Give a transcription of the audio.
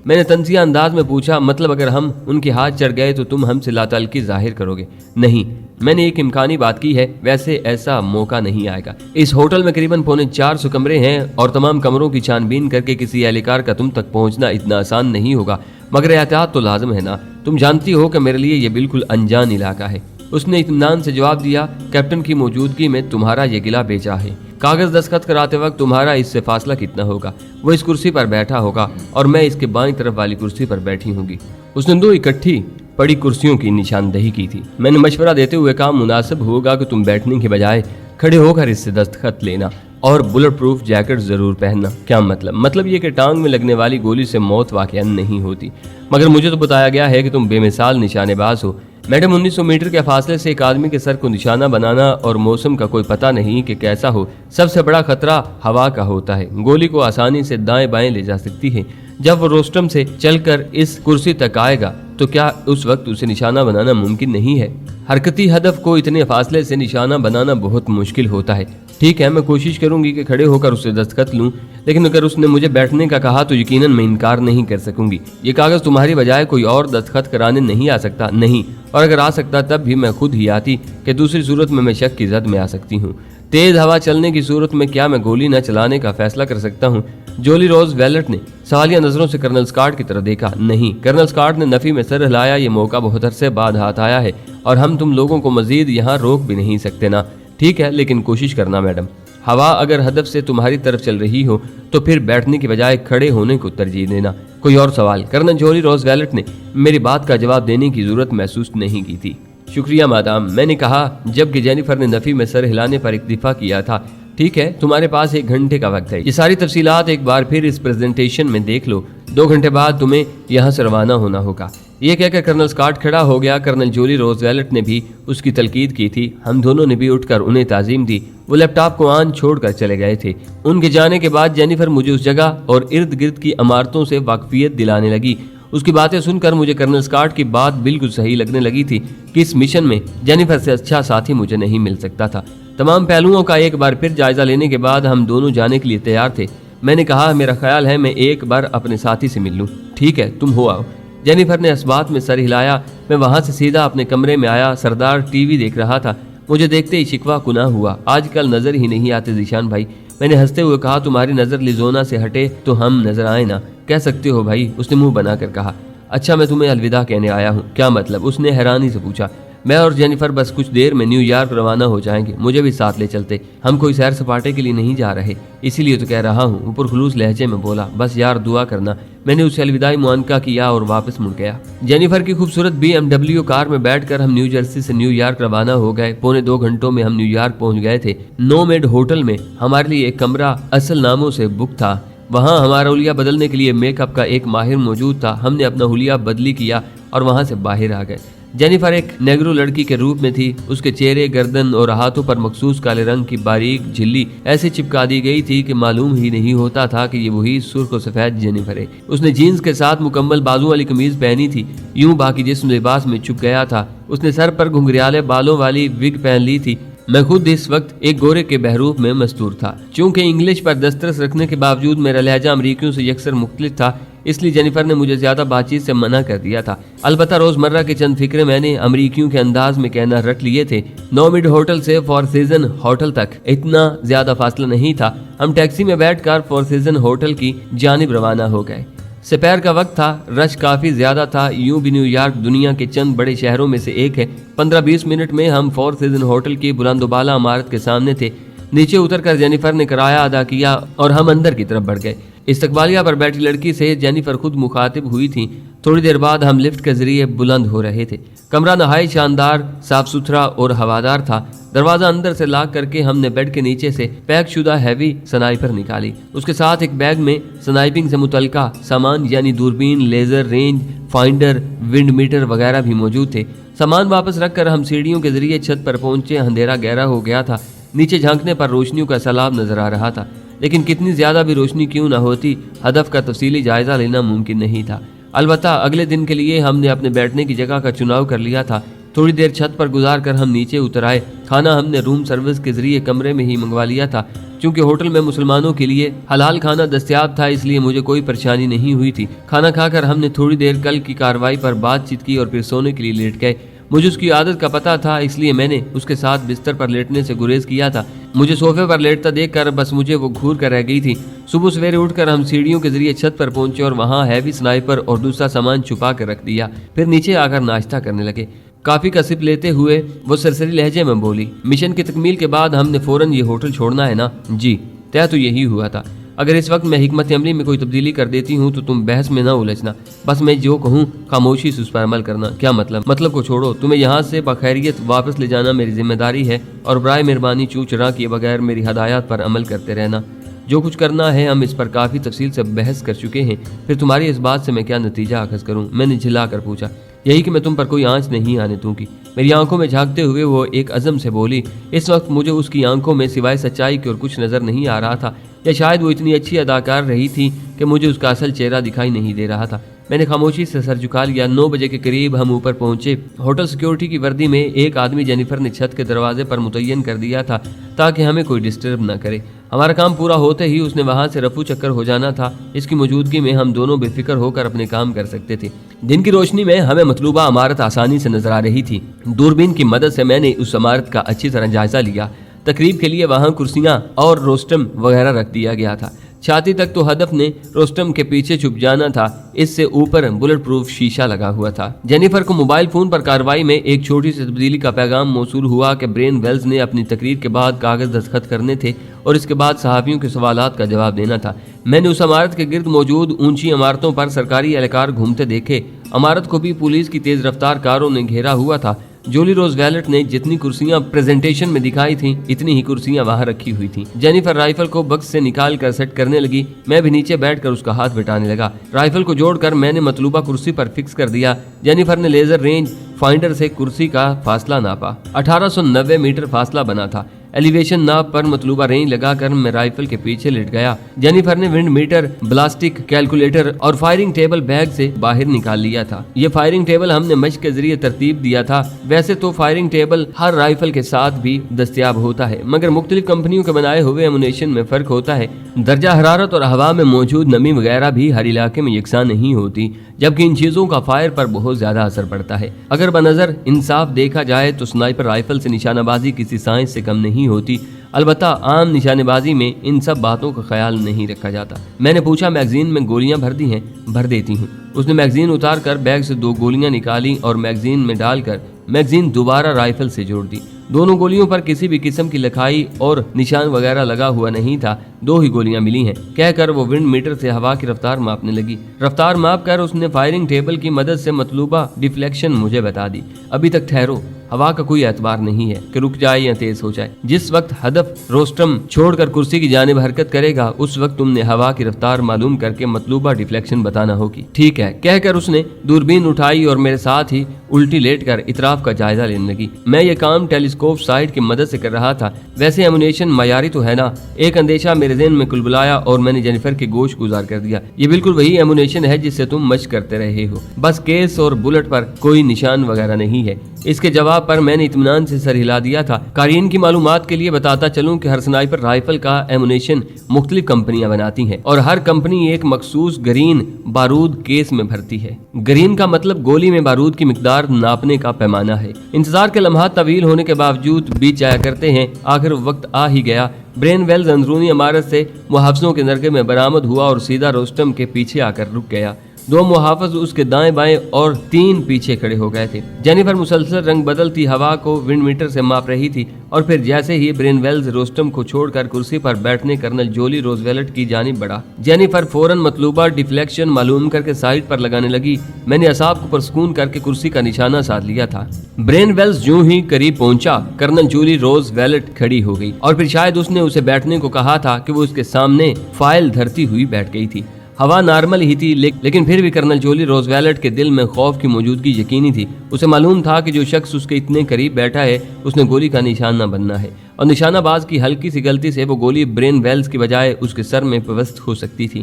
میں نے تنزیہ انداز میں پوچھا، مطلب اگر ہم ان کے ہاتھ چڑھ گئے تو تم ہم سے لاتعلقی ظاہر کرو گے؟ نہیں، میں نے ایک امکانی بات کی ہے، ویسے ایسا موقع نہیں آئے گا۔ اس ہوٹل میں قریباً 450 کمرے ہیں اور تمام کمروں کی چھان بین کر کے کسی اہلکار کا تم تک پہنچنا اتنا آسان نہیں ہوگا، مگر احتیاط تو لازم ہے نا۔ تم جانتی ہو کہ میرے لیے یہ بالکل انجان علاقہ ہے۔ اس نے اطمینان سے جواب دیا، کیپٹن کی موجودگی میں تمہارا یہ گلہ بیچا ہے۔ کاغذ دستخط کراتے وقت تمہارا اس سے فاصلہ کتنا ہوگا؟ وہ اس کرسی پر بیٹھا ہوگا اور میں اس کے بائیں طرف والی کرسی پر بیٹھی ہوں گی۔ اس نے 2 اکٹھی پڑی کرسیوں کی نشاندہی کی تھی۔ میں نے مشورہ دیتے ہوئے کہا، مناسب ہوگا کہ تم بیٹھنے کے بجائے کھڑے ہو کر اس سے دستخط لینا اور بلٹ پروف جیکٹ ضرور پہننا۔ کیا مطلب یہ کہ ٹانگ میں لگنے والی گولی سے موت واقعا نہیں ہوتی، مگر مجھے تو بتایا گیا ہے کہ تم بے مثال نشانے باز ہو۔ میڈم، 1900 میٹر کے فاصلے سے ایک آدمی کے سر کو نشانہ بنانا اور موسم کا کوئی پتہ نہیں کہ کیسا ہو، سب سے بڑا خطرہ ہوا کا ہوتا ہے۔ گولی کو آسانی سے دائیں بائیں لے جا سکتی ہے۔ جب وہ روسٹم سے چل کر اس کرسی تک آئے گا تو کیا اس وقت اسے نشانہ بنانا ممکن نہیں ہے؟ حرکتی ہدف کو اتنے فاصلے سے نشانہ بنانا بہت مشکل ہوتا ہے۔ ٹھیک ہے، میں کوشش کروں گی کہ کھڑے ہو کر اسے دستخط لوں، لیکن اگر اس نے مجھے بیٹھنے کا کہا تو یقیناً میں انکار نہیں کر سکوں گی۔ یہ کاغذ تمہاری بجائے کوئی اور دستخط کرانے نہیں آ سکتا؟ نہیں، اور اگر آ سکتا تب بھی میں خود ہی آتی کہ دوسری صورت میں شک کی زد میں آ سکتی ہوں۔ تیز ہوا چلنے کی صورت میں کیا میں گولی نہ چلانے کا فیصلہ کر سکتا ہوں؟ جولی روز ویلٹ نے سوالیہ نظروں سے کرنل اسکاٹ کی طرف دیکھا۔ نہیں، کرنل اسکاٹ نے نفی میں سر ہلایا، یہ موقع بہت عرصے بعد ہاتھ آیا ہے اور ہم تم لوگوں کو مزید یہاں روک بھی نہیں سکتے نا۔ ٹھیک ہے، لیکن کوشش کرنا میڈم۔ ہوا اگر ہدف سے تمہاری طرف چل رہی ہو تو پھر بیٹھنے کی بجائے کھڑے ہونے کو ترجیح دینا۔ کوئی اور سوال؟ کرنل جولی روز ویلٹ نے میری بات کا جواب دینے کی ضرورت محسوس نہیں کی تھی۔ شکریہ مادام، میں نے کہا جبکہ جینیفر نے نفی میں سر ہلانے پر اکتفا کیا تھا۔ ٹھیک ہے، تمہارے پاس 1 گھنٹے کا وقت ہے۔ یہ ساری تفصیلات ایک بار پھر اس پریزنٹیشن میں دیکھ لو۔ 2 گھنٹے بعد تمہیں یہاں سے روانہ ہونا ہوگا۔ یہ کہہ کر کرنل اسکاٹ کھڑا ہو گیا۔ کرنل جولی روز ویلٹ نے بھی اس کی تلقید کی تھی۔ ہم دونوں نے بھی اٹھ کر انہیں تعظیم دی۔ وہ لیپ ٹاپ کو آن چھوڑ کر چلے گئے تھے۔ ان کے جانے کے بعد جینیفر مجھے اس جگہ اور ارد گرد کی عمارتوں سے واقفیت دلانے لگی۔ اس کی باتیں سن کر مجھے کرنل اسکاٹ کی بات بالکل صحیح لگنے لگی تھی کہ اس مشن میں جینیفر سے اچھا ساتھی مجھے نہیں مل سکتا تھا۔ تمام پہلوؤں کا ایک بار پھر جائزہ لینے کے بعد ہم دونوں جانے کے لیے تیار تھے۔ میں نے کہا، میرا خیال ہے میں ایک بار اپنے ساتھی سے مل لوں۔ ٹھیک ہے، تم ہو آؤ۔ جینیفر نے اسبات میں سر ہلایا۔ میں وہاں سے سیدھا اپنے کمرے میں آیا۔ سردار ٹی وی دیکھ رہا تھا۔ مجھے دیکھتے ہی شکوہ کنا ہوا، آج کل نظر ہی نہیں آتے ذیشان بھائی۔ میں نے ہنستے ہوئے کہا، تمہاری نظر لیزونا سے ہٹے تو ہم نظر آئے نا۔ کہہ سکتے ہو بھائی، اس نے منہ بنا کر کہا۔ اچھا، میں تمہیں الوداع کہنے آیا ہوں۔ کیا مطلب؟ اس نے حیرانی سے پوچھا۔ میں اور جینیفر بس کچھ دیر میں نیو یارک روانہ ہو جائیں گے، مجھے بھی ساتھ لے چلتے۔ ہم کوئی سیر سپاٹے کے لیے نہیں جا رہے، اسی لیے تو کہہ رہا ہوں، اوپر خلوص لہجے میں بولا۔ بس یار دعا کرنا۔ میں نے اسے الوداعی معانقہ کیا اور واپس مڑ گیا۔ جینیفر کی خوبصورت BMW کار میں بیٹھ کر ہم نیو جرسی سے نیو یارک روانہ ہو گئے۔ 2.25 گھنٹوں میں ہم نیو یارک پہنچ گئے تھے۔ نومیڈ ہوٹل میں ہمارے لیے ایک کمرہ اصل ناموں سے بک تھا۔ وہاں ہمارا حلیہ بدلنے کے لیے میک اپ کا ایک ماہر موجود تھا۔ ہم نے اپنا حلیہ بدلی کیا اور وہاں سے باہر آ گئے۔ جینیفر ایک نیگرو لڑکی کے روپ میں تھی۔ اس کے چہرے، گردن اور ہاتھوں پر مخصوص کالے رنگ کی باریک جھلی ایسے چپکا دی گئی تھی کہ معلوم ہی نہیں ہوتا تھا کہ یہ وہی سرخ و سفید جینیفر ہے۔ اس نے جینز کے ساتھ مکمل بازو والی قمیض پہنی تھی، یوں باقی جسم لباس میں چھپ گیا تھا۔ اس نے سر پر گھنگریالے بالوں والی وگ پہن لی تھی۔ میں خود اس وقت ایک گورے کے بحروف میں مستور تھا۔ چونکہ انگلش پر دسترس رکھنے کے باوجود میرا لہجہ امریکیوں سے یکسر مختلف تھا، اس لیے جینیفر نے مجھے زیادہ بات چیت سے منع کر دیا تھا۔ البتہ روزمرہ کے چند فکرے میں نے امریکیوں کے انداز میں کہنا رٹ لیے تھے۔ نومیڈ ہوٹل سے فور سیزن ہوٹل تک اتنا زیادہ فاصلہ نہیں تھا۔ ہم ٹیکسی میں بیٹھ کر فور سیزن ہوٹل کی جانب روانہ ہو گئے۔ سپیر کا وقت تھا، رش کافی زیادہ تھا۔ یوں بھی نیو یارک دنیا کے چند بڑے شہروں میں سے ایک ہے۔ 15-20 منٹ میں ہم فور سیزن ہوٹل کی بلند و بالا عمارت کے سامنے تھے۔ نیچے اتر کر جینیفر نے کرایہ ادا کیا اور ہم اندر کی طرف بڑھ گئے۔ استقبالیہ پر بیٹھی لڑکی سے جینیفر خود مخاطب ہوئی تھی۔ تھوڑی دیر بعد ہم لفٹ کے ذریعے بلند ہو رہے تھے۔ کمرہ نہایت شاندار، صاف ستھرا اور ہوادار تھا۔ دروازہ اندر سے لاک کر کے ہم نے بیڈ کے نیچے سے پیک شدہ ہیوی سنائپر نکالی۔ اس کے ساتھ ایک بیگ میں سنائپنگ سے متعلقہ سامان یعنی دوربین، لیزر، رینج فائنڈر، ونڈ میٹر وغیرہ بھی موجود تھے۔ سامان واپس رکھ کر ہم سیڑھیوں کے ذریعے چھت پر پہنچے۔ اندھیرا گہرا ہو گیا تھا۔ نیچے جھانکنے پر روشنیوں کا سیلاب نظر آ رہا تھا، لیکن کتنی زیادہ بھی روشنی کیوں نہ ہوتی، ہدف کا تفصیلی جائزہ لینا ممکن نہیں تھا۔ البتہ اگلے دن کے لیے ہم نے اپنے بیٹھنے کی جگہ کا چناؤ کر لیا تھا۔ تھوڑی دیر چھت پر گزار کر ہم نیچے اتر آئے۔ کھانا ہم نے روم سروس کے ذریعے کمرے میں ہی منگوا لیا تھا۔ چونکہ ہوٹل میں مسلمانوں کے لیے حلال کھانا دستیاب تھا اس لیے مجھے کوئی پریشانی نہیں ہوئی تھی۔ کھانا کھا کر ہم نے تھوڑی دیر کل کی کارروائی پر بات چیت کی اور پھر سونے کے لیے لیٹ گئے۔ مجھے اس کی عادت کا پتہ تھا اس لیے میں نے اس کے ساتھ بستر پر لیٹنے سے گریز کیا تھا۔ مجھے صوفے پر لیٹتا دیکھ کر بس مجھے وہ گھور کر رہ گئی تھی۔ صبح سویرے اٹھ کر ہم سیڑھیوں کے ذریعے چھت پر پہنچے اور وہاں ہیوی سنائپر اور دوسرا سامان چھپا کر رکھ دیا۔ پھر نیچے آ کر ناشتہ کرنے لگے۔ کافی کا سپ لیتے ہوئے وہ سرسری لہجے میں بولی، مشن کی تکمیل کے بعد ہم نے فوراً یہ ہوٹل چھوڑنا ہے نا؟ جی، طے تو یہی ہوا تھا۔ اگر اس وقت میں حکمت عملی میں کوئی تبدیلی کر دیتی ہوں تو تم بحث میں نہ الجھنا، بس میں جو کہوں خاموشی سے اس پر عمل کرنا۔ کیا مطلب کو چھوڑو، تمہیں یہاں سے بخیریت واپس لے جانا میری ذمہ داری ہے اور برائے مہربانی چوں چرا کیے بغیر میری ہدایات پر عمل کرتے رہنا۔ جو کچھ کرنا ہے ہم اس پر کافی تفصیل سے بحث کر چکے ہیں، پھر تمہاری اس بات سے میں کیا نتیجہ اخذ کروں؟ میں نے جھلا کر پوچھا۔ یہی کہ میں تم پر کوئی آنچ نہیں آنے دوں گی۔ میری آنکھوں میں جھانکتے ہوئے وہ ایک عزم سے بولی۔ اس وقت مجھے اس کی آنکھوں میں سوائے سچائی کے اور کچھ نظر نہیں آ رہا تھا، یا شاید وہ اتنی اچھی اداکار رہی تھی کہ مجھے اس کا اصل چہرہ دکھائی نہیں دے رہا تھا۔ میں نے خاموشی سے سر جھکا لیا۔ 9 بجے کے قریب ہم اوپر پہنچے۔ ہوٹل سیکیورٹی کی وردی میں ایک آدمی جینیفر نے چھت کے دروازے پر متعین کر دیا تھا تاکہ ہمیں کوئی ڈسٹرب نہ کرے۔ ہمارا کام پورا ہوتے ہی اس نے وہاں سے رفو چکر ہو جانا تھا۔ اس کی موجودگی میں ہم دونوں بے فکر ہو کر اپنے کام کر سکتے تھے۔ دن کی روشنی میں ہمیں مطلوبہ عمارت آسانی سے نظر آ رہی تھی۔ دوربین کی مدد سے میں نے اس عمارت کا اچھی طرح جائزہ لیا۔ تقریب کے لیے وہاں کرسیاں اور روسٹم وغیرہ رکھ دیا گیا تھا۔ چھاتی تک تو ہدف نے روسٹم کے پیچھے چھپ جانا تھا، اس سے اوپر بلٹ پروف شیشہ لگا ہوا تھا۔ جینیفر کو موبائل فون پر کارروائی میں ایک چھوٹی سی تبدیلی کا پیغام موصول ہوا کہ برین ویلز نے اپنی تقریر کے بعد کاغذ دستخط کرنے تھے اور اس کے بعد صحافیوں کے سوالات کا جواب دینا تھا۔ میں نے اس عمارت کے گرد موجود اونچی عمارتوں پر سرکاری اہلکار گھومتے دیکھے۔ عمارت کو بھی پولیس کی تیز رفتار کاروں نے گھیرا ہوا تھا۔ جولی روز ویلٹ نے جتنی کرسیاں پریزنٹیشن میں دکھائی تھیں اتنی ہی کرسیاں وہاں رکھی ہوئی تھیں۔ جینیفر رائفل کو بکس سے نکال کر سیٹ کرنے لگی۔ میں بھی نیچے بیٹھ کر اس کا ہاتھ بٹانے لگا۔ رائفل کو جوڑ کر میں نے مطلوبہ کرسی پر فکس کر دیا۔ جینیفر نے لیزر رینج فائنڈر سے کرسی کا فاصلہ ناپا۔ 1890 میٹر فاصلہ بنا تھا۔ ایلیویشن ناپ پر مطلوبہ رینج لگا کر میں رائفل کے پیچھے لیٹ گیا۔ جینیفر نے ونڈ میٹر، بلاسٹک کیلکولیٹر اور فائرنگ ٹیبل بیگ سے باہر نکال لیا تھا۔ یہ فائرنگ ٹیبل ہم نے مشق کے ذریعے ترتیب دیا تھا۔ ویسے تو فائرنگ ٹیبل ہر رائفل کے ساتھ بھی دستیاب ہوتا ہے، مگر مختلف کمپنیوں کے بنائے ہوئے ایمونیشن میں فرق ہوتا ہے۔ درجہ حرارت اور ہوا میں موجود نمی وغیرہ بھی ہر علاقے میں یکساں نہیں ہوتی، جبکہ ان چیزوں کا فائر پر بہت زیادہ اثر پڑتا ہے۔ اگر بنظر انصاف دیکھا جائے تو سنائپر رائفل سے نشانہ بازی کسی سائنس سے کم نہیں ہوتی، البتہ عام نشانے بازی میں ان سب باتوں کا خیال نہیں رکھا جاتا۔ میں نے پوچھا، میگزین میں گولیاں بھر دی ہیں؟ بھر دیتی ہوں۔ اس نے میگزین اتار کر بیگ سے 2 گولیاں نکالی اور میگزین میں ڈال کر میگزین دوبارہ رائفل سے جوڑ دی۔ دونوں گولیوں پر کسی بھی قسم کی لکھائی اور نشان وغیرہ لگا ہوا نہیں تھا۔ 2 ہی گولیاں ملی ہیں، کہہ کر وہ ونڈ میٹر سے ہوا کی رفتار ماپنے لگی۔ رفتار ماپ کر اس نے فائرنگ ٹیبل کی مدد سے مطلوبہ ڈیفلیکشن مجھے بتا دی۔ ابھی تک ٹھہرو، ہوا کا کوئی اعتبار نہیں ہے کہ رک جائے یا تیز ہو جائے۔ جس وقت ہدف روسٹم چھوڑ کر کرسی کی جانب حرکت کرے گا اس وقت تم نے ہوا کی رفتار معلوم کر کے مطلوبہ ڈیفلیکشن بتانا ہوگی۔ ٹھیک ہے، کہہ کر اس نے دوربین اٹھائی اور میرے ساتھ ہی الٹی لیٹ کر اطراف کا جائزہ لینے لگی۔ میں یہ کام ٹیلیسکوپ سائٹ کی مدد سے کر رہا تھا۔ ویسے ایمونیشن معیاری تو ہے نا؟ ایک اندیشہ میرے ذہن میں کلبلایا اور میں نے جینیفر کے گوش گزار کر دیا۔ یہ بالکل وہی ایمونیشن ہے جس سے تم مشق کرتے رہے ہو، بس کیس اور بلٹ پر کوئی نشان وغیرہ نہیں ہے۔ اس کے جواب پر میں نے اطمینان سے سر ہلا دیا تھا۔ قارئین کی معلومات کے لیے بتاتا چلوں کہ ہر سنائپر رائفل کا ایمونیشن مختلف کمپنیاں بناتی ہیں اور ہر کمپنی ایک مخصوص گرین بارود کیس میں بھرتی ہے۔ گرین کا مطلب گولی میں بارود کی مقدار ناپنے کا پیمانہ ہے۔ انتظار کے لمحات طویل ہونے کے باوجود بیت جایا کرتے ہیں۔ آخر وقت آ ہی گیا۔ برین ویلز اندرونی عمارت سے محافظوں کے نرغے میں برآمد ہوا اور سیدھا روسٹم کے پیچھے آ کر رک گیا۔ 2 محافظ اس کے دائیں بائیں اور 3 پیچھے کھڑے ہو گئے تھے۔ جینیفر مسلسل رنگ بدلتی ہوا کو ونڈ میٹر سے ماپ رہی تھی اور پھر جیسے ہی برین ویلز روسٹم کو چھوڑ کر کرسی پر بیٹھنے کرنل جولی روز ویلٹ کی جانب بڑھا، جینیفر فوراً مطلوبہ ڈیفلیکشن معلوم کر کے سائٹ پر لگانے لگی۔ میں نے اعصاب کو پرسکون کر کے کرسی کا نشانہ ساتھ لیا تھا۔ برین ویلز جو ہی قریب پہنچا، کرنل جولی روز ویلٹ کھڑی ہو گئی اور پھر شاید اس نے اسے بیٹھنے کو کہا تھا کہ وہ اس کے سامنے فائل دھرتی ہوئی بیٹھ گئی تھی۔ ہوا نارمل ہی تھی لیکن پھر بھی کرنل جولی روز ویلٹ کے دل میں خوف کی موجودگی یقینی تھی۔ اسے معلوم تھا کہ جو شخص اس کے اتنے قریب بیٹھا ہے اس نے گولی کا نشان نہ بننا ہے اور نشانہ باز کی ہلکی سی غلطی سے وہ گولی برین ویلز کی بجائے اس کے سر میں پیوست ہو سکتی تھی۔